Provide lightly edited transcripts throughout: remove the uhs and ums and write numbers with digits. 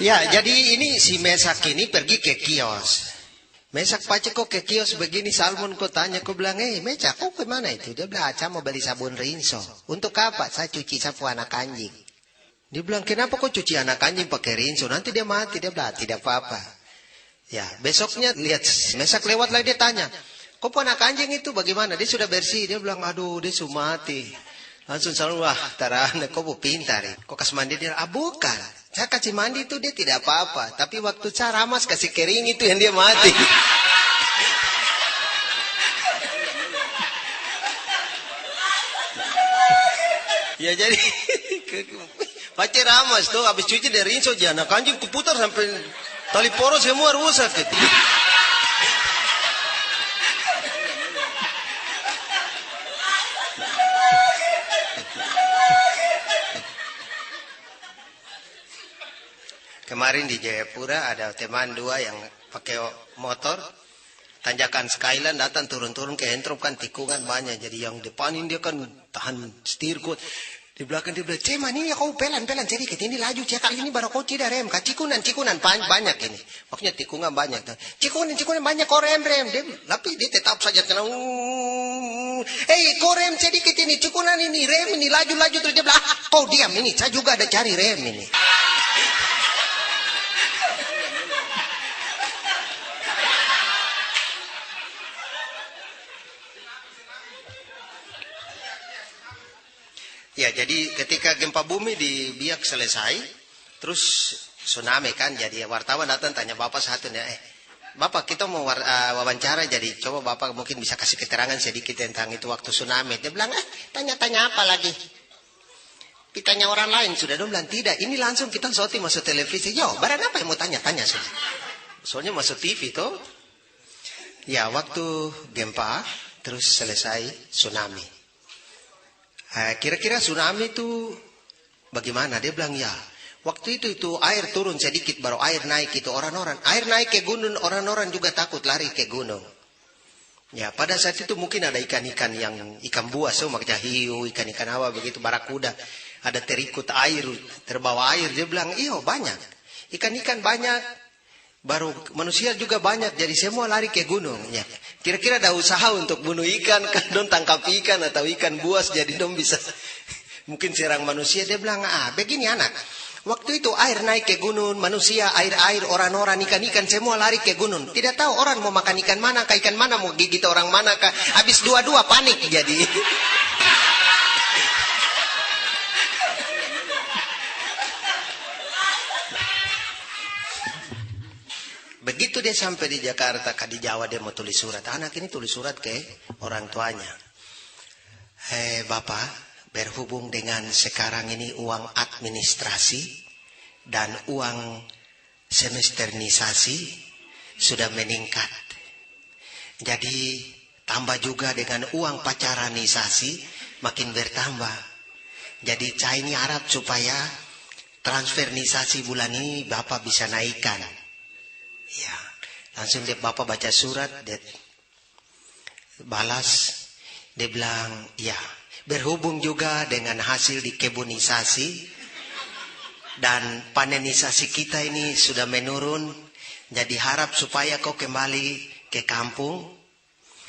Ya, jadi ini si Mesak ini pergi ke kios. Mesak pace kok ke kios begini, Salmon kok tanya, kok bilang, Mesak, kok kemana itu? Dia bilang, Aca mau beli sabun rinso. Untuk apa? Saya cuci sapu anak anjing. Dia bilang, kenapa kok cuci anak anjing pakai rinso? Nanti dia mati. Dia bilang, tidak apa-apa. Ya, besoknya lihat Mesak lewat lagi, dia tanya, kok anak anjing itu bagaimana? Dia sudah bersih. Dia bilang, aduh, dia sudah mati. Langsung selalu, wah, tarana, kok pintar. Kok kasih mandi? Dia, bukan. Saya kasih mandi itu dia tidak apa-apa. Tapi waktu saya ramas kasih kering itu yang dia mati. Ya jadi pakai ramas tuh habis cuci dari rinso aja anak anjing kuputar sampai tali poros semua rusak gitu. Kemarin di Jayapura ada teman dua yang pakai motor tanjakan Skyland, datang turun-turun ke entrop kan tikungan banyak, jadi yang depanin dia kan tahan setir kuat, di belakang dia bilang, "Ceman ini kau pelan sedikit, ini laju cek kali ini baru kau tidak rem, cikunan banyak ini, maksudnya tikungan banyak, cikunan banyak kau rem, tapi dia tetap saja kena, kau rem sedikit ini, cikunan ini, rem ini laju terus dia bilang, kau diam ini, saya juga ada cari rem ini." Ya, jadi ketika gempa bumi di Biak selesai, terus tsunami kan, jadi wartawan datang tanya Bapak satu, Bapak kita mau wawancara, jadi coba Bapak mungkin bisa kasih keterangan sedikit tentang itu waktu tsunami. Dia bilang, tanya-tanya apa lagi? Tanya orang lain, sudah dong bilang, tidak, ini langsung kita syuting masuk televisi. Yo, barang apa yang mau tanya-tanya sudah. Soalnya masuk TV tuh. Ya, waktu gempa, terus selesai tsunami. Kira-kira tsunami itu bagaimana? Dia bilang, ya waktu itu air turun sedikit baru air naik itu orang-orang. Air naik ke gunung, orang-orang juga takut lari ke gunung. Ya pada saat itu mungkin ada ikan-ikan yang ikan buas, makanya hiu, ikan-ikan apa begitu, barakuda. Ada terikut air, terbawa air. Dia bilang, iyo banyak. Ikan-ikan banyak. Baru manusia juga banyak, jadi semua lari ke gunung. Ya. Kira-kira ada usaha untuk bunuh ikan, kan dong tangkap ikan atau ikan buas, jadi dong bisa mungkin serang manusia. Dia bilang, begini anak, waktu itu air naik ke gunung, manusia, air, orang-orang, ikan-ikan semua lari ke gunung. Tidak tahu orang mau makan ikan mana, mau gigit orang mana, habis dua-dua panik jadi. Begitu dia sampai di Jakarta, di Jawa dia mau tulis surat. Anak ini tulis surat ke orang tuanya. Bapak, berhubung dengan sekarang ini uang administrasi dan uang semesternisasi sudah meningkat. Jadi tambah juga dengan uang pacaranisasi makin bertambah. Jadi saya ini harap supaya transfernisasi bulan ini Bapak bisa naikkan. Ya, langsung dia Bapak baca surat, dia balas, dia bilang, ya, berhubung juga dengan hasil dikebunisasi dan panenisasi kita ini sudah menurun, jadi harap supaya kau kembali ke kampung,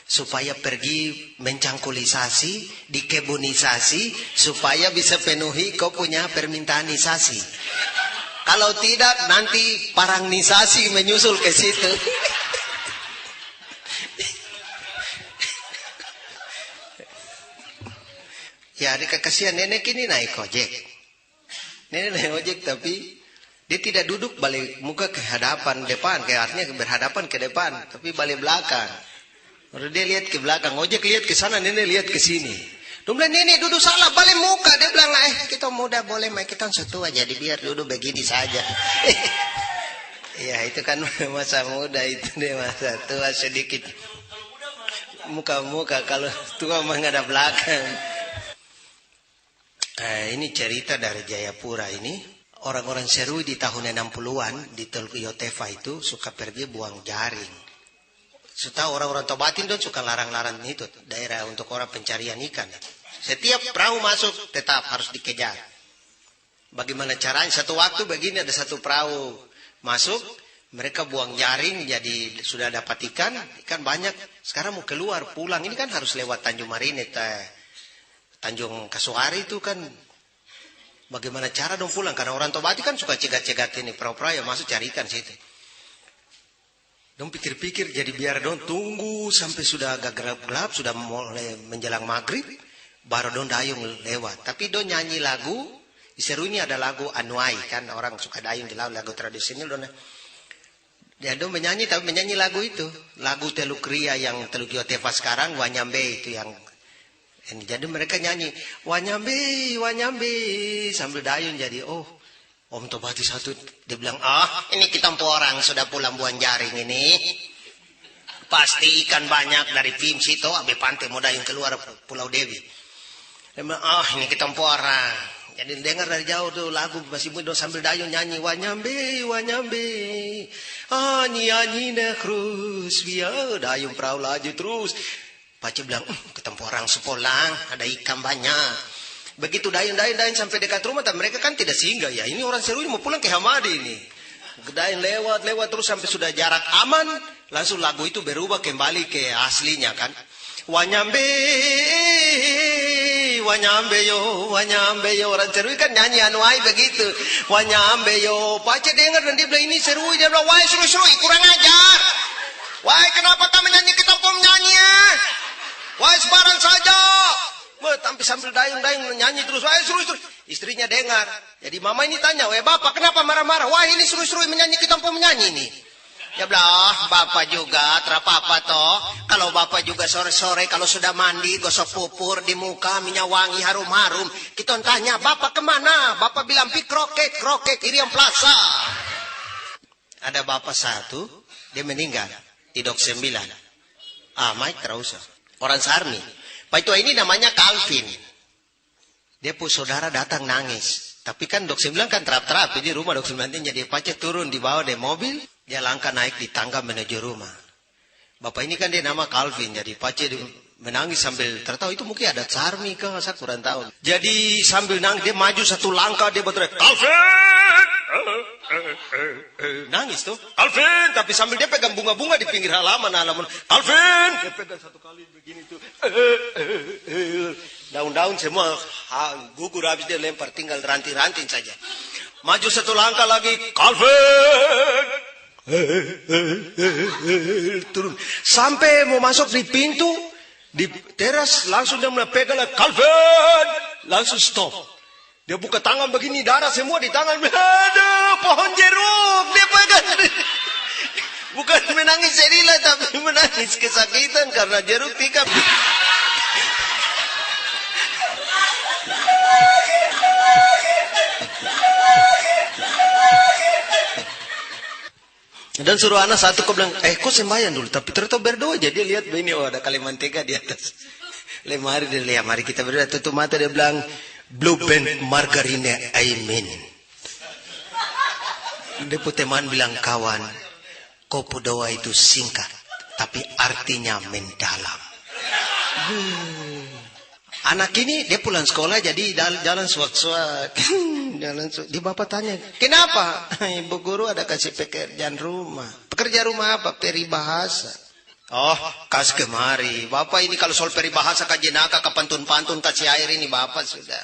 supaya pergi mencangkulisasi, dikebunisasi, supaya bisa penuhi kau punya permintaanisasi. Kalau tidak nanti parangnisasi menyusul ke situ. Ya, kasihan nenek ini naik ojek. Nenek naik ojek tapi dia tidak duduk balik muka ke hadapan depan, kayak artinya berhadapan ke depan, tapi balik belakang. Baru dia lihat ke belakang, ojek lihat ke sana, nenek lihat ke sini. Dia bilang, nenek duduk salah, balik muka. Dia bilang, kita muda boleh, kita setua jadi biar duduk begini saja. Ya itu kan masa muda itu deh, masa tua sedikit muka-muka, kalau tua menghadap belakang. Ini cerita dari Jayapura ini. Orang-orang Serui di tahun 60-an di Teluk Yotefa itu suka pergi buang jaring. Setahu orang-orang Tobatin dong suka larang-larang itu daerah untuk orang pencarian ikan. Setiap perahu masuk tetap harus dikejar. Bagaimana caranya? Satu waktu begini ada satu perahu masuk, mereka buang jaring, jadi sudah dapat ikan banyak. Sekarang mau keluar pulang, ini kan harus lewat Tanjung Marinir, Tanjung Kasuari itu kan. Bagaimana cara dong pulang? Karena orang Tobati kan suka cegat-cegat ini perahu-perahu yang masuk cari ikan situ. Dong pikir-pikir, jadi biar dong tunggu sampai sudah agak gelap-gelap, sudah mulai menjelang maghrib, baru dong dayung lewat. Tapi dong nyanyi lagu, di Seru ini ada lagu Anuai, kan orang suka dayung di laut, lagu tradisional dong. Ya dong menyanyi, tapi menyanyi lagu itu. Lagu Teluk Ria yang Teluk Yotefa sekarang, Wanyambe itu yang... Jadi mereka nyanyi, Wanyambe, Wanyambe, sambil dayung jadi, oh, Om Tobati satu, dia bilang, ini kita orang sudah pulang buang jaring ini. Pasti ikan banyak dari Vim situ, abe pantai mau dayung keluar Pulau Dewi. Dia bilang, ini kita orang. Jadi dengar dari jauh tuh lagu masih muda sambil dayung nyanyi, Wanyambe, Wanyambe, nyanyi nekrus, biar dayung perahu laju terus. Pace bilang, ketemu orang sepolang, ada ikan banyak. Begitu dayung sampai dekat rumah, tapi mereka kan tidak singgah ya. Ini orang Seru ini mau pulang ke Hamadi ini. Dayung lewat terus sampai sudah jarak aman, langsung lagu itu berubah kembali ke aslinya kan. Wanyambe, Wanyambe yo, Wanyambe yo. Orang Seru kan nyanyi Anuai begitu. Wanyambe yo. Pace dengar dan dia bilang ini Seru. Dia bilang, wah Seru, kurang ajar. Wah kenapa kamu nyanyi kita pun nyanyi ya? Wah sebarang saja. Sambil dayung nyanyi terus. Wah seru. Istrinya dengar. Jadi mama ini tanya, wah bapak kenapa marah-marah? Wah ini seru menyanyi kita pun menyanyi nih. Ya belah, bapak juga terapa-apa toh. Kalau bapak juga sore-sore kalau sudah mandi gosok pupur di muka minyak wangi harum-harum. Kita tanya bapak kemana? Bapak bilang pi kroket Irian Plaza. Ada bapak satu, dia meninggal di Dok 9. Mike terus. Orang Sarmi. Pak itu ini namanya Calvin. Dia pun saudara datang nangis. Tapi kan Dok 9 kan terap-terap. Jadi rumah Dok 9 jadi Pace turun di bawah dari mobil. Dia langkah naik di tangga menuju rumah. Bapak ini kan dia nama Calvin. Jadi Pace menangis sambil tertawa. Itu mungkin ada Sarmi kah? Saya kurang tahu. Jadi sambil nangis dia maju satu langkah. Dia berteriak, Calvin! Nangis tuh. Calvin! Tapi sambil dia pegang bunga-bunga di pinggir halaman. Calvin! Dia pegang satu kali begini tuh. Daun-daun semua gugur habis dia lempar. Tinggal ranting-ranting saja. Maju satu langkah lagi. Calvin! Turun. Sampai mau masuk di pintu. Di teras langsung dia mulai pegang. Calvin! Langsung stop. Dia buka tangan begini, darah semua di tangan. Aduh, pohon jeruk. Dia pegang. Bukan menangis serilah, tapi menangis kesakitan karena jeruk 3. Dan suruh anak satu kau bilang, kau sembahyang dulu. Tapi ternyata berdoa. Jadi dia lihat begini, ada kali mentega di atas lemari. Dia lihat, mari kita berdoa. Tutup mata dia bilang, Blue Band Margarine Amin. Dia teman bilang, kawan, kau doa itu singkat, tapi artinya mendalam. Anak ini dia pulang sekolah jadi jalan suak-suak. Di bapak tanya, kenapa? Ibu guru ada kasih pekerjaan rumah. Pekerjaan rumah apa? Peribahasa. Oh, kasih kemari. Bapak ini kalau soal peribahasa kajenaka, kapantun-pantun, kasih air ini bapak sudah.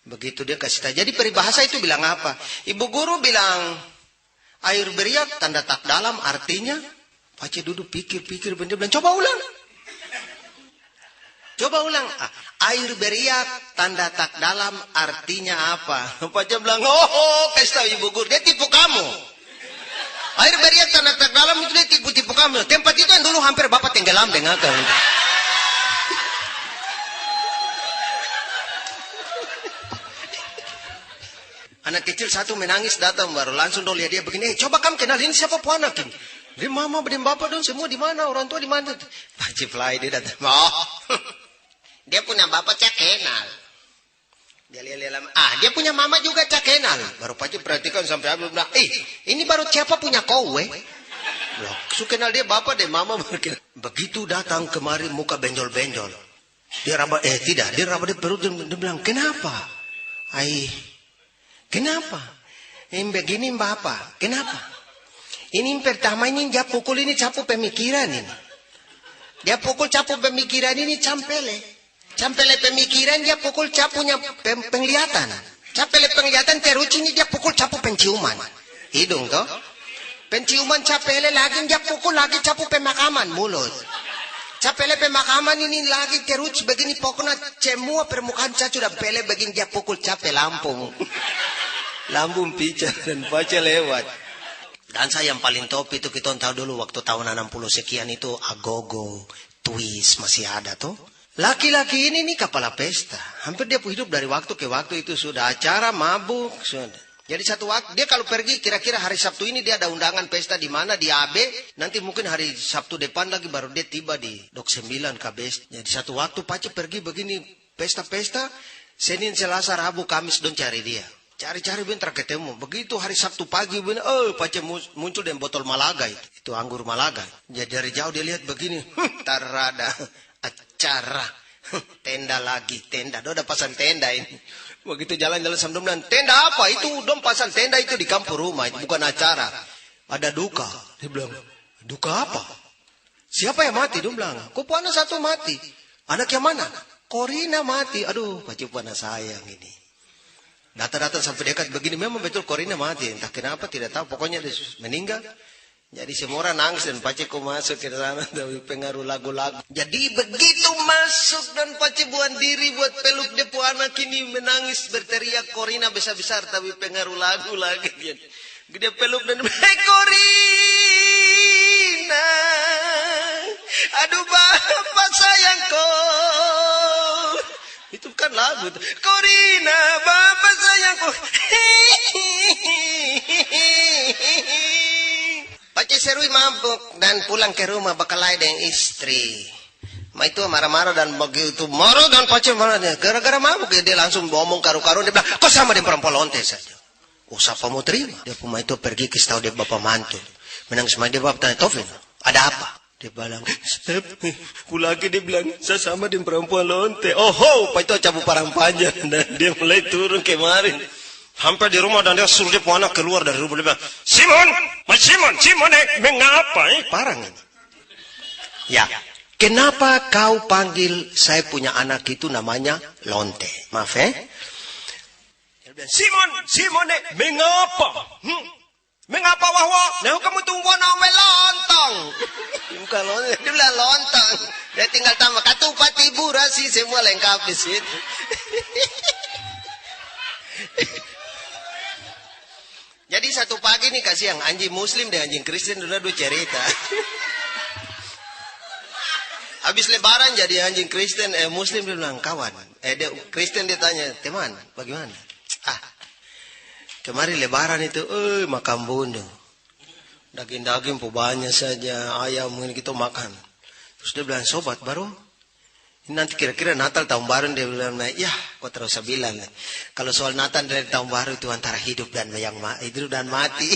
Begitu dia kasih tahu. Jadi peribahasa itu bilang apa? Ibu guru bilang, air beriak tanda tak dalam artinya. Pace duduk pikir-pikir. Dia bilang, coba ulang. Air beriak tanda tak dalam artinya apa? Pace bilang, kasih tahu ibu guru. Dia tipu kamu. Air beriak tanda tak dalam itu dia tipu-tipu kamu. Tempat itu yang dulu hampir bapak tenggelam dengan kamu. Anak kecil satu menangis datang baru langsung dong lihat dia begini. Coba kamu kenal ini siapa pun anak ini? Dia mama dan bapak dong semua di mana? Orang tua di mana? Pak Ciflay dia datang. Dia punya bapak cak kenal. Dia lihat lama. Dia punya mama juga cak kenal. Baru Pak Cif perhatikan sampai habis bilang, ini baru siapa punya kowe? Loh, su kenal dia bapak dan mama berkenal. Begitu datang kemari muka benjol-benjol. Dia raba dia raba di perut dia bilang, kenapa? Kenapa? Ini begini Bapak. Kenapa? Ini pertama ini dia pukul ini capu pemikiran ini. Dia pukul capu pemikiran ini campele. Campele pemikiran dia pukul capunya penglihatan. Campele penglihatan terus ini dia pukul capu penciuman. Hidung toh. Penciuman capele lagi dia pukul lagi capu pemakaman mulut. Capele pemakaman ini lagi terus begini pokoknya semua permukaan cacu sudah pele begini dia pukul capel Lampung. Lambung picar dan baca lewat. Dan saya yang paling top itu kita tahu dulu waktu tahun 60 sekian itu Agogo, Twist masih ada tuh. Laki-laki ini nih kepala pesta. Hampir dia hidup dari waktu ke waktu itu sudah acara mabuk. Sudah. Jadi satu waktu dia kalau pergi kira-kira hari Sabtu ini dia ada undangan pesta di mana di AB. Nanti mungkin hari Sabtu depan lagi baru dia tiba di Dok 9 KBS. Jadi satu waktu Pace pergi begini pesta-pesta. Senin, Selasa, Rabu, Kamis don cari dia. Cari-cari bentar ketemu. Begitu hari Sabtu pagi, Pace muncul dengan botol Malaga itu anggur Malaga. Jadi dari jauh dia lihat begini, tarada acara, tenda lagi, tenda. Dia udah pasang tenda ini. Begitu jalan-jalan sambil bilang, tenda apa? Itu dong pasang tenda itu di kampung rumah, itu bukan acara. Ada duka. Dia bilang, duka apa? Siapa yang mati? Dia bilang, kok anak satu mati. Anak yang mana? Korina mati. Aduh, Pace anak sayang ini. Datang-datang sampai dekat begini, memang betul Korina mati. Entah kenapa, tidak tahu. Pokoknya dia meninggal. Jadi semua orang nangis dan Pace kok masuk ke sana dari pengaruh lagu-lagu. Jadi begitu masuk dan Pace buat diri buat peluk dia anak ini menangis berteriak Korina besar-besar tapi pengaruh lagu lagi. Dia peluk dan hey Korina, aduh bapak sayangku. Itu kan lagu. Korina, bapak sayangku. Pace serui mabuk dan pulang ke rumah bakalai dengan istri. Ma itu marah-marah dan begitu marah dan Pace marah. Gara-gara mabuk dia langsung ngomong karu-karu. Dia bilang, kok sama dengan perempuan lonte saja. Oh, siapa mau terima? Dia pun itu pergi ke tahu dia bapak mantu. Menangis sama dia bapak tanya, Taufik, ada apa? Dia bilang, lagi dia bilang, saya sama dengan perempuan lonte. Oh, Pak itu cabut parang panjang. Dan dia mulai turun kemarin. Hampir di rumah dan dia suruh dia anak keluar dari rumah. Dia bilang, Simon, mengapa? Parang ini. Ya, kenapa kau panggil saya punya anak itu namanya lonte? Maaf Dia bilang, Simon, mengapa? Mengapa wahwa? Nah kamu tunggu nama lontong. Bukan lontong, dia bilang lontong. Dia tinggal tambah ketupat ibu rasi semua lengkap di situ. Jadi satu pagi nih kasih yang anjing Muslim dan anjing Kristen dua cerita. Habis Lebaran jadi anjing Kristen, Muslim dia bilang kawan. Dia Kristen dia tanya teman, bagaimana? Kemarin Lebaran itu, makan bunuh. Daging-daging banyak saja, ayam ini kita makan. Terus dia bilang, sobat baru, ini nanti kira-kira Natal tahun baru. Dia bilang, ya, kau terus bilang. Kalau soal Natal dari tahun baru itu antara hidup dan hidup dan mati.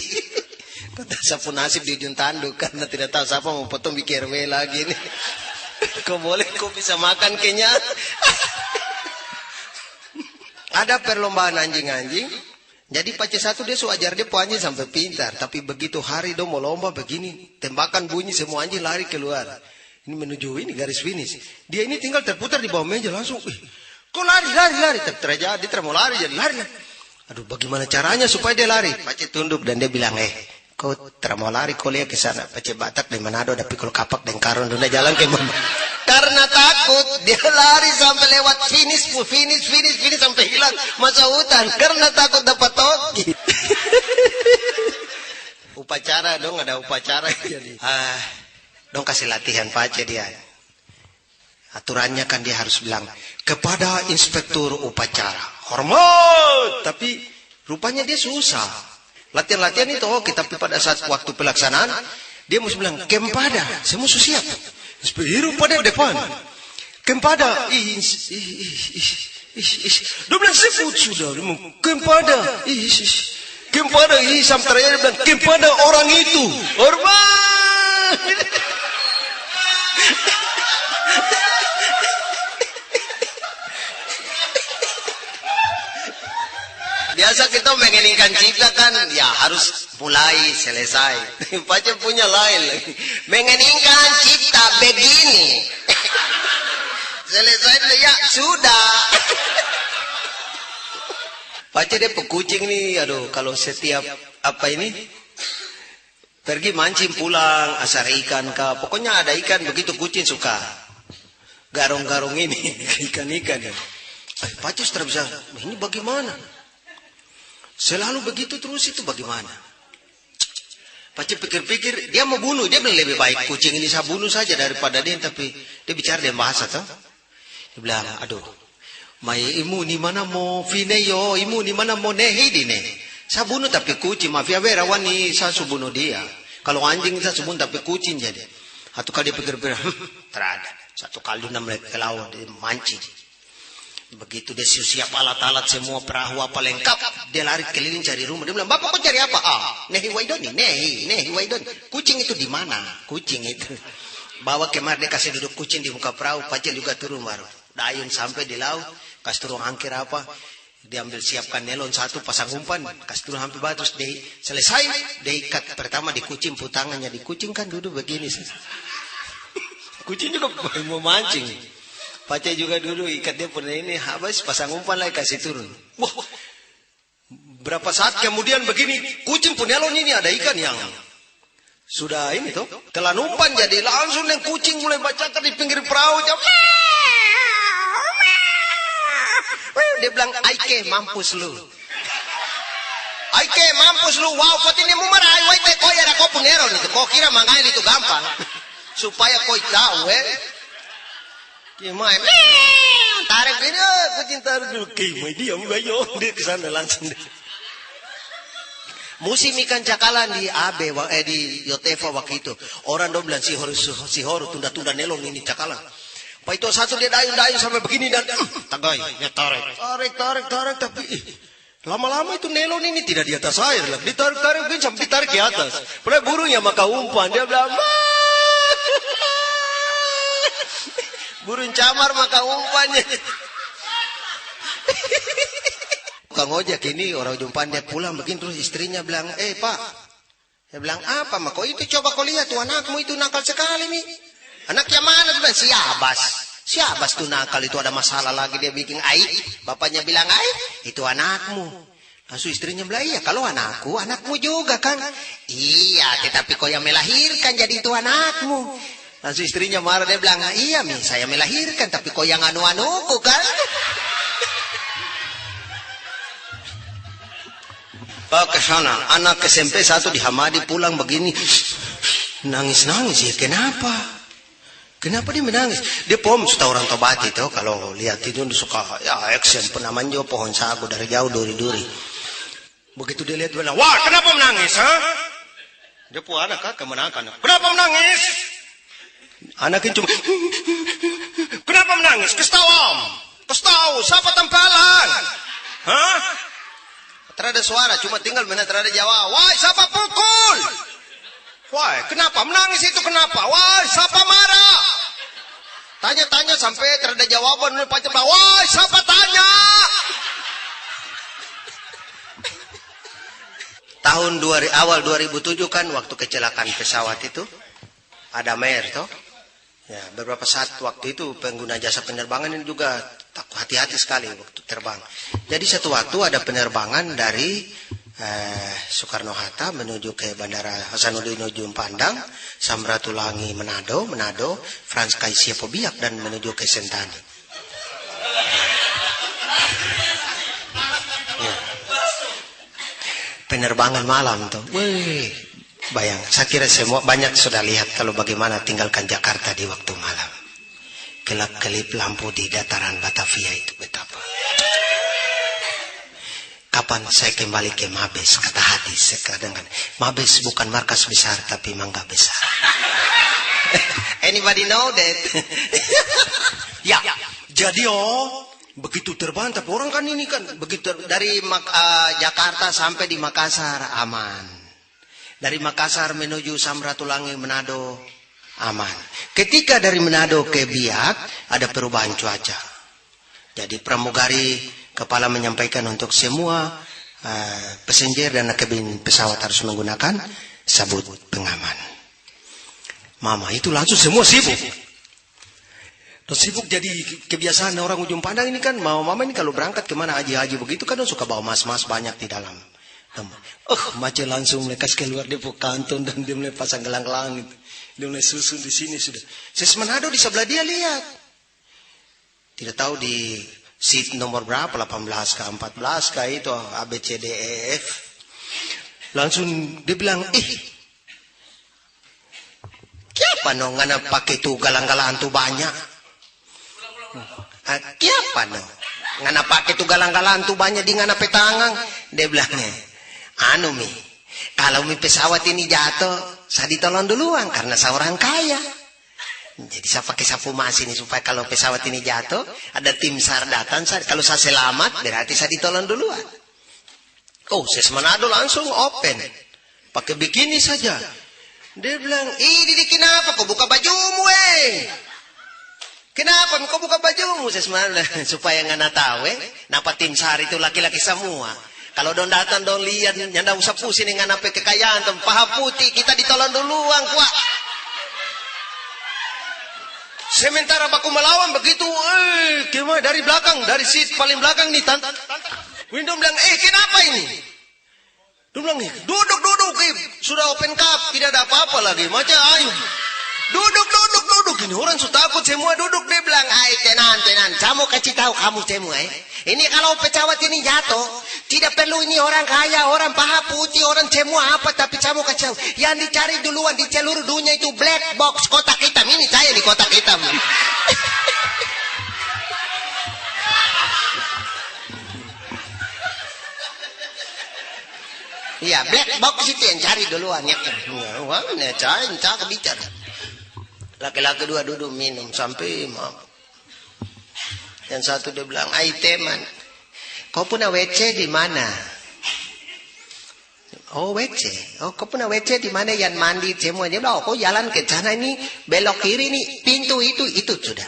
Kau tak sapu nasib di ujung tanduk karena tidak tahu siapa mau potong bikin RW lagi nih. Kau boleh, kau bisa makan kenyang. Ada perlombaan anjing-anjing. Jadi Pace satu dia ajar dia anjing sampai pintar. Tapi begitu hari dong mau lomba begini. Tembakan bunyi semua anjing lari keluar. Ini menuju ini garis finish. Dia ini tinggal terputar di bawah meja langsung. Kok lari. Terjadi mau lari jadi lari. Aduh bagaimana caranya supaya dia lari. Pace tunduk dan dia bilang kau mau lari kau lihat ke sana. Pace Batak dari Manado ada pikul kapak dan karun. Dia jalan ke mana. Karena takut dia lari sampai lewat finish sampai hilang masa hutan karena takut dapat toki. Upacara dong, ada upacara jadi. Dong kasih latihan Pace dia. Aturannya kan dia harus bilang kepada inspektur upacara hormat, tapi rupanya dia susah. Latihan-latihan itu tapi pada saat waktu pelaksanaan dia mesti bilang kepada, semua siap. Hiru pada depan. Kepada. Dia bilang seafood sudah. Kepada. Kepada. Sampai dia bilang kepada orang itu. Hormat. Biasa kita menginginkan cipta kan, ya harus mulai, selesai. Pace punya lain lagi. Menginginkan cipta begini. Selesai ya sudah. Pace dia pekucing nih, aduh kalau setiap apa ini pergi mancing pulang, asar ikan kah, pokoknya ada ikan begitu kucing suka. Garong-garong ini, ikan-ikan ya. Pace sudah bisa, ini bagaimana? Selalu begitu terus itu bagaimana? Pace pikir-pikir, dia mau bunuh, dia bilang lebih baik kucing ini saya bunuh saja daripada dia, tapi dia bicara dia bahasa toh. Dia bilang, aduh, mai imu ni mana mo fine yo, imu ni mana mo nehi dine. Saya bunuh tapi kucing, mafia berawan ni saya bunuh dia. Kalau anjing saya bunuh tapi kucing jadi. Atau kali dia pikir-pikir, terada. Satu kali mereka ke laut, dia mancing. Begitu dia siap alat-alat semua perahu apa lengkap, dia lari keliling cari rumah. Dia bilang, bapak kau cari apa? Nehi waidoni, nehi waidoni. Kucing itu di mana? Kucing itu. Bawa kemar dia kasih duduk kucing di muka perahu, Pacel juga turun baru. Dayun sampai di laut, kasih turun angkir apa, dia ambil siapkan nelon satu, pasang umpan, kasih turun hampir batu, dia selesai, dia ikat pertama di kucing, putangannya di kucing kan duduk begini. Kucing juga mau mancing. Pacel juga dulu ikat dia pun ini, habis pasang umpan lagi kasih turun. Wah, berapa saat kemudian begini, kucing pun nelon ini ada ikan yang sudah ini tuh, telah umpan jadi langsung yang kucing mulai bacakan di pinggir perahu. Dia bilang, Aike mampus lu. Aike mampus lu. Wow, pot ini mau marah. Aike kau ya kau pun neron itu. Kau kira mangain itu gampang. Supaya kau tahu gimana? Tarik ini, kucing tarik dulu. Gimana dia bayo dia kesana langsung. Musim ikan cakalan di AB di Yotefa waktu itu. Orang do bilang sihor tunda-tunda nelon ini cakalan. Pak itu satu dia dayung sampai begini dan tagai, ya tarik tapi lama-lama itu nelon ini tidak di atas air lah. Ditarik begini sampai ditarik ke atas. Padahal burungnya maka umpan dia bilang, burung camar maka umpannya. Kang ojek ini orang jumpan dia pulang begini terus istrinya bilang, pak, dia bilang apa mak kau itu coba kau lihat tuh anakmu itu nakal sekali nih. Anak yang mana? Dia bilang, Siabas tuh nakal itu ada masalah lagi dia bikin aib. Bapaknya bilang aib, itu anakmu. Langsung istrinya bilang, iya kalau anakmu juga kan. Iya, tetapi kau yang melahirkan jadi itu anakmu. Langsung istrinya marah dia bilang, iya mi saya melahirkan tapi kau yang anu-anuku kan. Bawa ke sana, anak SMP 1 di Hamadi pulang begini. Nangis-nangis ya, Kenapa dia menangis? Dia sudah orang tobat itu. Kalau lihat itu suka ya action penaman juga pohon sagu dari jauh duri-duri. Begitu dia lihat dia bilang, wah kenapa menangis? Dia pun anak kemenakan. Kenapa menangis? Anaknya cuma kenapa menangis? Kestau, siapa tempalan? Terada suara, cuma tinggal benar terada jawab. Wah siapa pukul? Wah, kenapa menangis itu kenapa? Wah, siapa marah? Tanya-tanya sampai terada jawaban oleh pacar. Wah, siapa tanya? Awal 2007 kan waktu kecelakaan pesawat itu ada mer toh. Ya, beberapa saat waktu itu pengguna jasa penerbangan ini juga hati-hati sekali waktu terbang. Jadi satu waktu ada penerbangan dari Soekarno-Hatta menuju ke Bandara Hasanuddin Ujung Pandang, Samratulangi Manado, Frans Kaisya Pobiak dan menuju ke Sentani. Ya. Penerbangan malam tuh. Wih, bayang. Saya kira semua banyak sudah lihat kalau bagaimana tinggalkan Jakarta di waktu malam. Kelap-kelip lampu di dataran Batavia itu betapa. Kapan saya kembali ke Mabes, kata hati sekadang kan. Mabes bukan markas besar tapi mangga besar. Anybody know that? Ya, jadi begitu terbang tapi orang kan ini kan begitu dari Jakarta sampai di Makassar aman. Dari Makassar menuju Samratulangi Manado aman. Ketika dari Manado ke Biak ada perubahan cuaca. Jadi pramugari kepala menyampaikan untuk semua passenger dan kabin pesawat harus menggunakan sabut pengaman. Mama itu langsung semua sibuk. Dan sibuk jadi kebiasaan orang ujung pandang ini kan. Mama ini kalau berangkat kemana haji-haji begitu kan suka bawa mas-mas banyak di dalam. Mace langsung mulai kasih keluar dia kantong dan dia mulai pasang gelang-gelang gitu. Dia mulai susun di sini sudah. Saya Manado di sebelah dia lihat. Tidak tahu di seat nomor berapa, 18 kah, 14 kah itu, A, B, C, D, E, F. Langsung dia bilang, kenapa no ngana pakai tuh galang-galang tuh banyak? Kenapa no? Ngana pakai tuh galang-galang tuh banyak di ngana petangang? Dia bilangnya, mi, kalau mi pesawat ini jatuh, saya ditolong duluan karena saya orang kaya. Jadi saya pakai sapu mas ini supaya kalau pesawat ini jatuh, ada tim SAR datang. Kalau saya selamat, berarti saya ditolong duluan. Saya Manado langsung open. Pakai bikini saja. Dia bilang, Didi kenapa kau buka bajumu Kenapa kau buka bajumu? Saya Manado supaya nggak tahu napa tim SAR itu laki-laki semua. Kalau don datang don lihat, nyanda usah pusing dengan apa kekayaan, paha putih, kita ditolong duluan kuat. Sementara baku melawan begitu, gimana dari belakang, dari seat paling belakang nih, Window bilang, kenapa ini? Dia bilang, duduk, sudah open cup, tidak ada apa-apa lagi, macam ayo, duduk, ini orang sudah takut semua duduk, dia bilang, tenan, saya mau kasih tahu kamu semua, ini kalau pesawat ini jatuh, tidak perlu ini orang kaya, orang paha putih, orang semua apa, tapi saya mau kasih tahu, yang dicari duluan di seluruh dunia itu black box, kotak hitam, ini saya di kotak hitam. Iya, black box itu yang cari duluan ya. Wah, saya kebicara. Laki-laki dua duduk minum sampai mabuk. Yang satu dia bilang, teman, kau punya WC di mana? WC. Kau punya WC di mana yang mandi semua? Dia bilang, kau jalan ke sana ini, belok kiri nih, pintu itu sudah.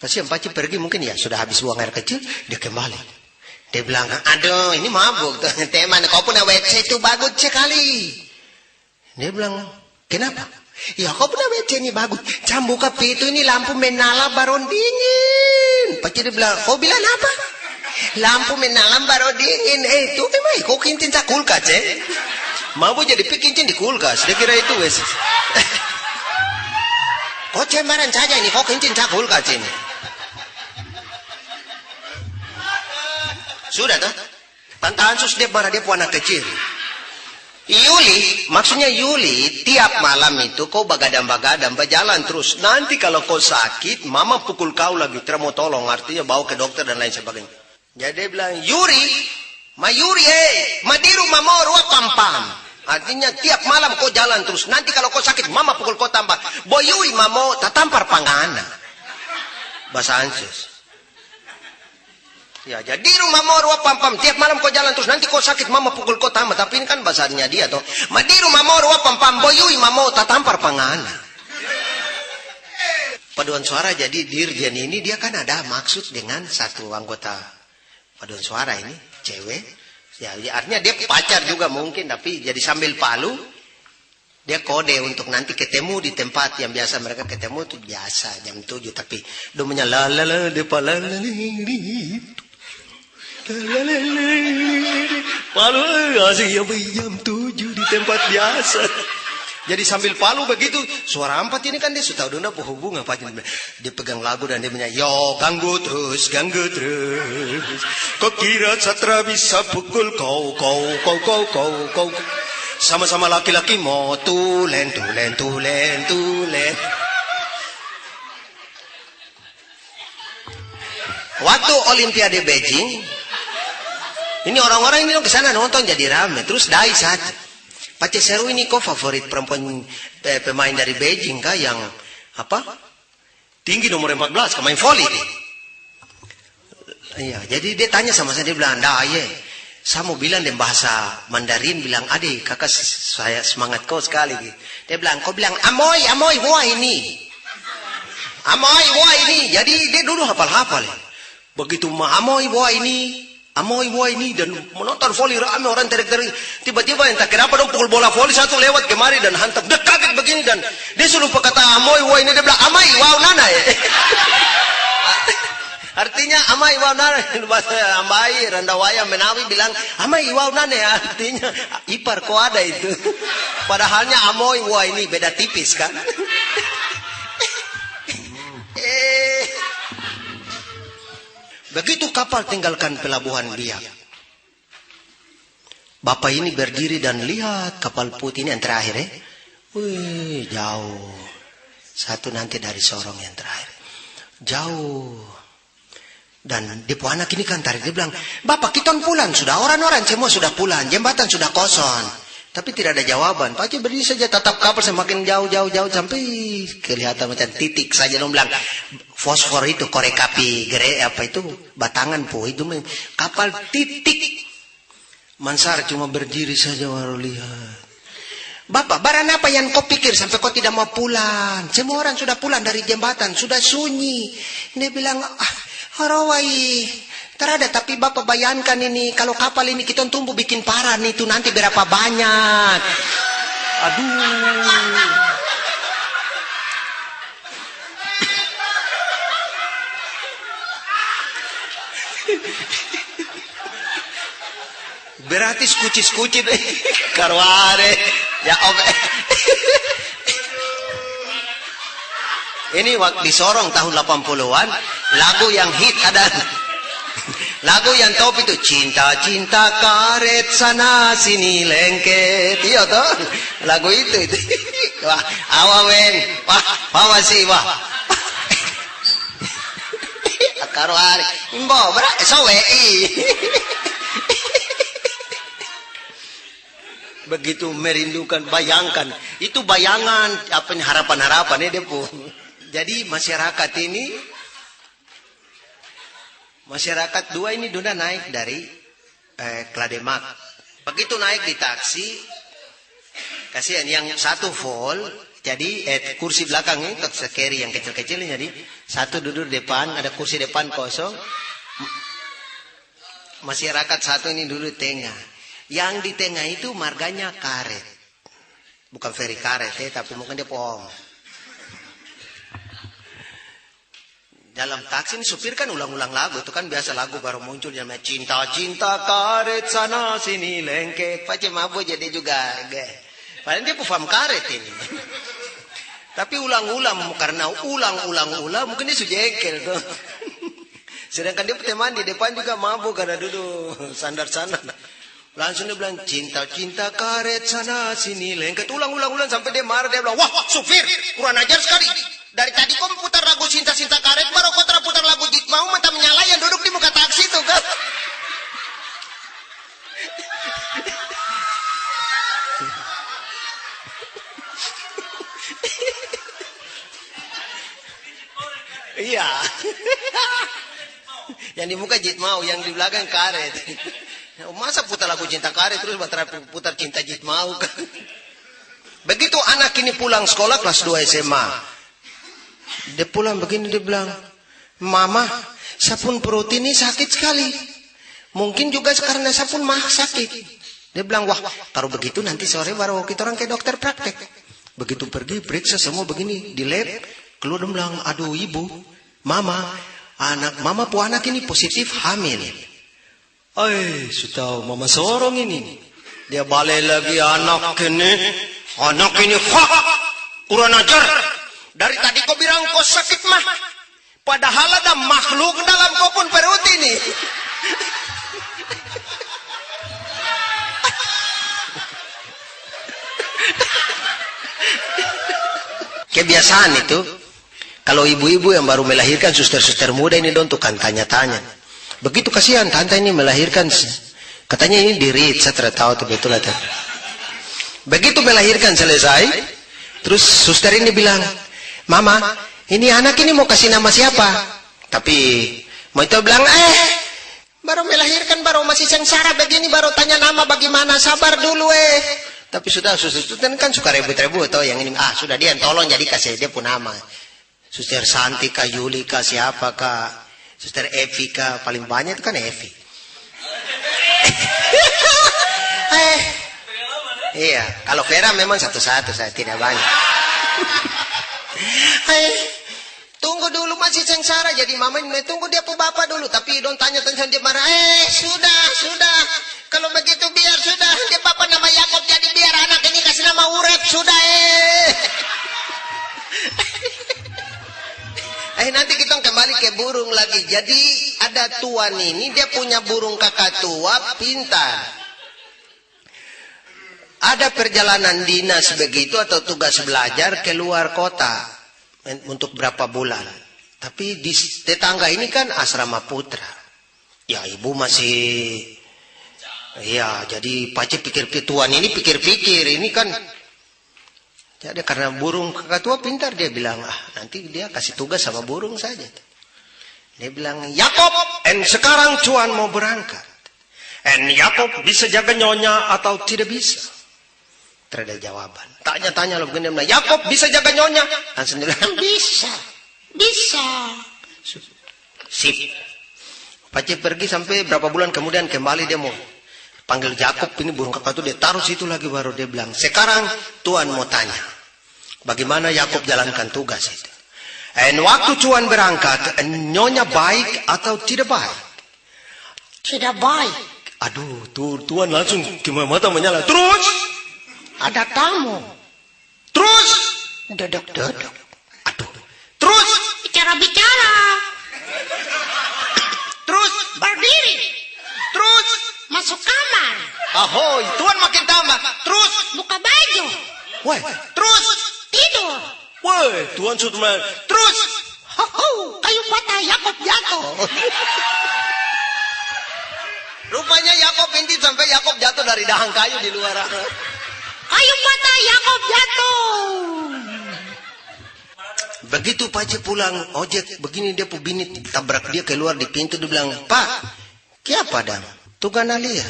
Pasti yang pasti pergi mungkin ya, sudah habis buang air kecil, dia kembali. Dia bilang, aduh ini mabuk. Teman, kau punya WC itu bagus sekali. Dia bilang, kenapa? Ya kau punya WC ini bagus. Jam buka pintu ini lampu menyala baru dingin. Pasti dia bilang, kau bilang apa? Lampu menyala baru dingin. Itu memang kau kincin sa kulkas Mabuk jadi kincin di kulkas. Dia kira itu wes. Kau cembaran saja ini, kau kincin sa kulkas ini. Sudah tak? Tantangan sus dia marah dia puan anak kecil. Maksudnya Yuli, tiap malam itu kau bagadang-bagadang, berjalan terus. Nanti kalau kau sakit, mama pukul kau lagi, tidak mau tolong, artinya bawa ke dokter dan lain sebagainya. Jadi dia bilang, Yuri, madiru mamorua pampam. Artinya tiap malam kau jalan terus. Nanti kalau kau sakit, mama pukul kau tambah. Boyui mamo tatampar pangana. Bahasa Ansus. Ya, jadi rumah morwa pam-pam. Tiap malam kau jalan terus. Nanti kau sakit, mama pukul kau tambah. Tapi ini kan bahasanya dia tuh. Madi rumah morwa pam-pam. Boyui mamo tatampar pangana. Paduan suara jadi dirjen ini dia kan ada maksud dengan satu anggota paduan suara ini. Cewek. Ya artinya dia pacar juga mungkin. Tapi jadi sambil palu. Dia kode untuk nanti ketemu di tempat yang biasa mereka ketemu itu biasa jam 7. Tapi domanya lalala depala palu asik ya jam 7 di tempat biasa. Jadi sambil palu begitu suara ampat ini kan dia sudah tahu dona hubungan apa dia pegang lagu dan dia punya yo ganggu terus kau kira Satra bisa pukul kau sama-sama laki-laki mau tulen. Waktu Olimpiade Beijing, ini orang-orang ini ke sana nonton jadi rame, terus dai saja. Pace seru ini kok favorit perempuan pemain dari Beijing kah yang apa? Tinggi nomor 14, main volley. Iya, jadi dia tanya sama saya, dia bilang, saya mau bilang dengan bahasa Mandarin, bilang, adik, kakak saya semangat kau sekali. Dia bilang, kau bilang, amoy, wah ini. Amoy, wah ini. Jadi dia dulu hafal-hafal. Begitu amoy, wah ini. Amoy boy ini dan menonton voli rame orang teriak-teriak. Tiba-tiba entah kenapa dong pukul bola voli satu lewat kemari dan hantam. Dia kaget begini dan dia suruh kata amoy boy ini, dia bilang amai wow nana ya. Artinya amai wow nana, bahasa amai Randawaya Menawi bilang amai wow nana ya, artinya ipar kok ada itu. Padahalnya amoy wow ini beda tipis kan. Begitu kapal tinggalkan pelabuhan Biak, bapak ini berdiri dan lihat kapal putih ini yang terakhir ya. Wih, jauh. Satu nanti dari Sorong yang terakhir. Jauh. Dan Depo anak ini kan tarik, dia bilang, "Bapak, kita pulang sudah, orang-orang semua sudah pulang, jembatan sudah kosong." Tapi tidak ada jawaban. Pak berdiri saja tatap kapal semakin jauh sampai kelihatan macam titik saja. Dia bilang fosfor itu korek api, apa itu batangan po itu kapal titik. Mansar cuma berdiri saja baru lihat. "Bapak, barang apa yang kau pikir sampai kau tidak mau pulang? Semua orang sudah pulang dari jembatan, sudah sunyi." Dia bilang, "Harawai, terada, tapi Bapak bayangkan ini, kalau kapal ini kita tumbuh bikin parah nih, itu nanti berapa banyak." Aduh. Berarti kucis-kucit karware. Ya oke. Ini waktu di Sorong tahun 80-an, lagu yang hit ada. Lagu yang top itu cinta-cinta karet sana sini lengket. Iya toh? Lagu itu. Wah, awamen. Wah, pawasi wah. Karo hari. Imbo, berak sowei. Begitu merindukan, bayangkan. Itu bayangan apa harapan-harapan dia pun. Jadi masyarakat ini, masyarakat dua ini sudah naik dari Klademak. Begitu naik di taksi, kasihan yang satu full, jadi kursi belakang ini sekeri yang kecil-kecil, jadi satu duduk depan, ada kursi depan kosong. Masyarakat satu ini duduk tengah. Yang di tengah itu marganya karet, bukan ferry karet tapi mungkin dia pohon. Dalam taksi ini supir kan ulang-ulang lagu, itu kan biasa lagu baru muncul yang cinta-cinta karet sana sini lengket. Pace mabuk jadi juga. Padahal dia paham karet ini. Tapi ulang-ulang, karena ulang-ulang mungkin dia sujengkel tuh. Sedangkan dia teman di depan juga mabuk karena duduk sandar-sandar. Langsung dia bilang cinta-cinta karet sana sini lengket. Ulang sampai dia marah, dia bilang, "Wah, supir, kurang ajar sekali. Dari tadi kau putar lagu cinta-cinta karet, baru kau putar lagu jit mau mata menyala yang duduk di muka taksi tuh kan." Iya. Yang di muka jit mau, yang di belakang karet. Masa putar lagu cinta karet terus putar cinta jit mau kan? Begitu anak ini pulang sekolah kelas 2 SMA. Dia pulang begini, dia bilang, "Mama, sapun perut ini sakit sekali. Mungkin juga karena sapun mah sakit." Dia bilang, "Wah, kalau begitu nanti sore baru kita orang ke dokter praktek." Begitu pergi, periksa semua begini di lab. Keluar dia bilang, "Aduh ibu, mama, mama ini positif hamil." Sudah mama Sorong ini. Dia balik lagi anak ini kurang ajar. Dari tadi kau bilang kau sakit mah. Padahal ada makhluk dalam kau pun perut ini. Kebiasaan itu. Kalau ibu-ibu yang baru melahirkan, suster-suster muda ini dong tukang tanya-tanya. Begitu kasihan tante ini melahirkan, katanya ini dirit, saya tidak tahu itu betul atau. Begitu melahirkan selesai, terus suster ini bilang, "Mama, ini anak ini mau kasih nama siapa?" Tapi mau itu bilang, baru melahirkan, baru masih sengsara begini, baru tanya nama bagaimana, sabar dulu Tapi sudah suster kan suka rebut-rebut atau yang ini, sudah dia tolong jadi kasih dia pun nama. Suster Santi kah, Yuli kah, siapa kah, Suster Evi kah, paling banyak itu kan Evi. Iya, kalau Vera memang satu-satu, saya tidak banyak. Tunggu dulu masih sengsara, jadi mama tunggu dia pu bapak dulu, tapi don't tanya dia marah. Sudah. Kalau begitu biar sudah, dia bapak nama Yakob, jadi biar anak ini kasih nama Urep, sudah nanti kita kembali ke burung lagi. Jadi ada tuan ini, dia punya burung kakak tua, pintar. Ada perjalanan dinas begitu atau tugas belajar ke luar kota untuk berapa bulan. Tapi di tetangga ini kan asrama putra. Ya ibu masih, ya jadi Pace pikir-pikir, tuan ini pikir-pikir, ini kan. Jadi karena burung kakak tua pintar, dia bilang, nanti dia kasih tugas sama burung saja. Dia bilang, Yakob, sekarang cuan mau berangkat. Yakob bisa jaga nyonya atau tidak bisa? Tidak ada jawaban. Tanya-tanya loh begini, Yakob bisa jaga nyonya? Langsung dia bilang, bisa. Sip. Pace pergi sampai berapa bulan kemudian kembali dia mau panggil Yakob, ini burung kakak itu dia taruh situ lagi, baru dia bilang, sekarang Tuan mau tanya, bagaimana Yakob jalankan tugas itu? Waktu Tuan berangkat, nyonya baik atau tidak baik? Tidak baik. Aduh, Tuan langsung gimana mata menyala. Terus? Ada tamu. Terus? Duduk. Aduh. Terus? Bicara. Terus? Berdiri. Terus? Masuk kamar. Ahoy, Tuan makin tambah. Terus? Buka baju. Woi, terus? Tidur. Woi, Tuan sudah. Terus? Kayu patah Yakob jatuh. Rupanya Yakob intip sampai Yakob jatuh dari dahan kayu di luar. Kayu patah Yakob jatuh. Begitu Pace pulang ojek begini, dia bini tabrak dia keluar di pintu, dia bilang, Pak, siapa dang? Tugan alia.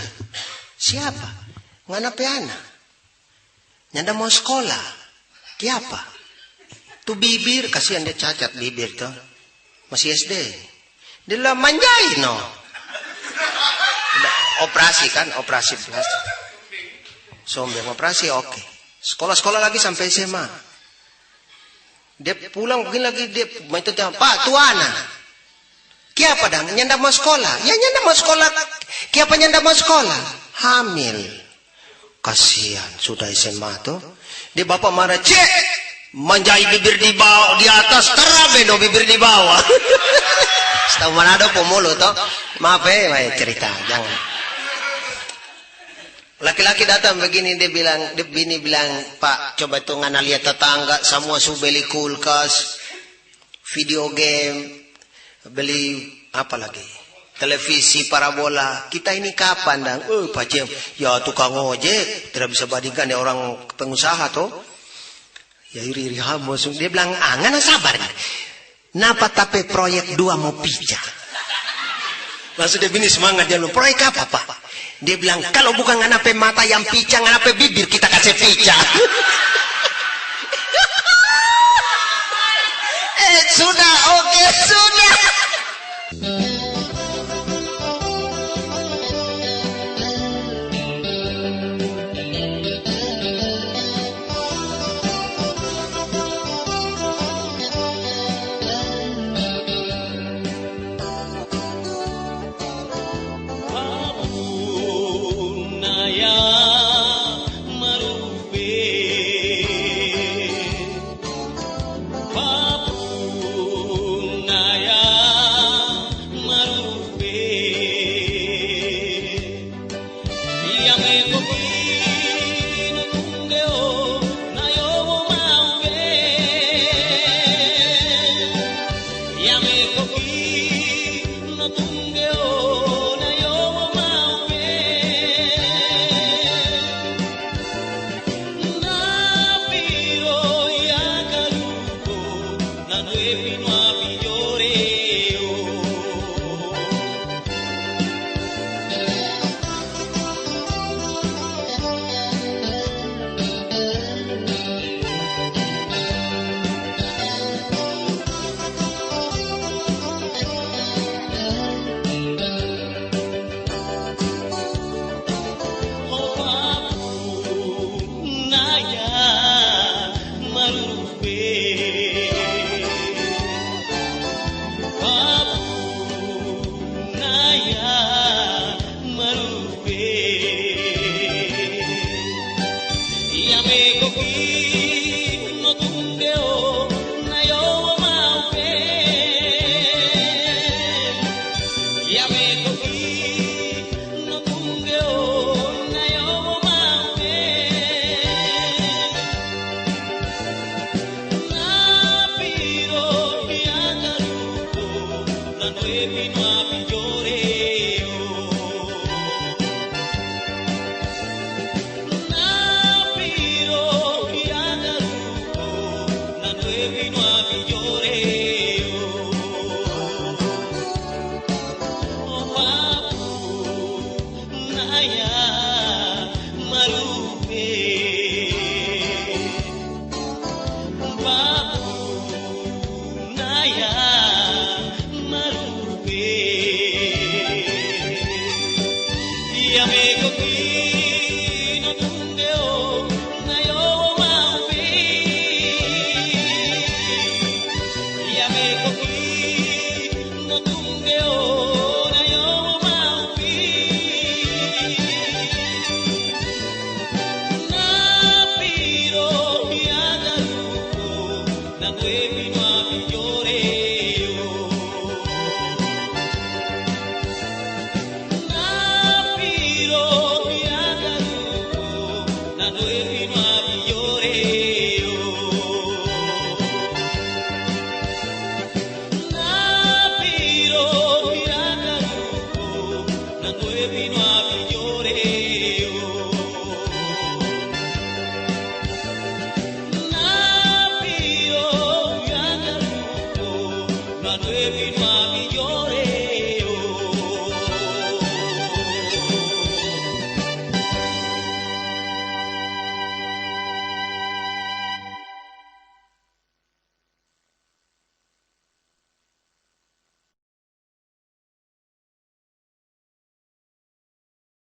Siapa? Ngana peana. Nyanda mau sekolah. Siapa? Tu bibir, kasihan dia cacat bibir tuh. Masih SD. Dia lah manjai no. Operasi kan, operasi plastik. Sombong operasi oke. Sekolah-sekolah lagi sampai SMA. Dia pulang begini lagi, dia main tuh, Pak, Tuana. Kiapa dang? Nyanda mau sekolah. Ya nyanda mau sekolah. Kiapa nyanda mau sekolah? Hamil. Kasihan sudah SMA tuh. Dia bapak marah, cek, manjai bibir di bawah, di atas, terabe no bibir di bawah. Setahu mana ada pemulu tuh. Maaf cerita, jangan. Laki-laki datang begini, dia bilang, bini bilang, Pak, coba tuh ngana lihat tetangga, semua su beli kulkas, video game, beli apa lagi, televisi parabola. Kita ini kapan dang? Pak Cem, ya tukang ojek, tidak bisa bandingkan ya orang pengusaha tuh. Ya iri-iri hamus. Dia bilang, ngana sabar. Napa tapi proyek 2 mau pijak. Langsung dia bini semangat, dia bilang, proyek apa Pak? Dia bilang, kalau bukan nganape mata yang pica, nganape bibir kita kasih pica. Sudah, oke, sudah. Naya marupe Vino a Villore.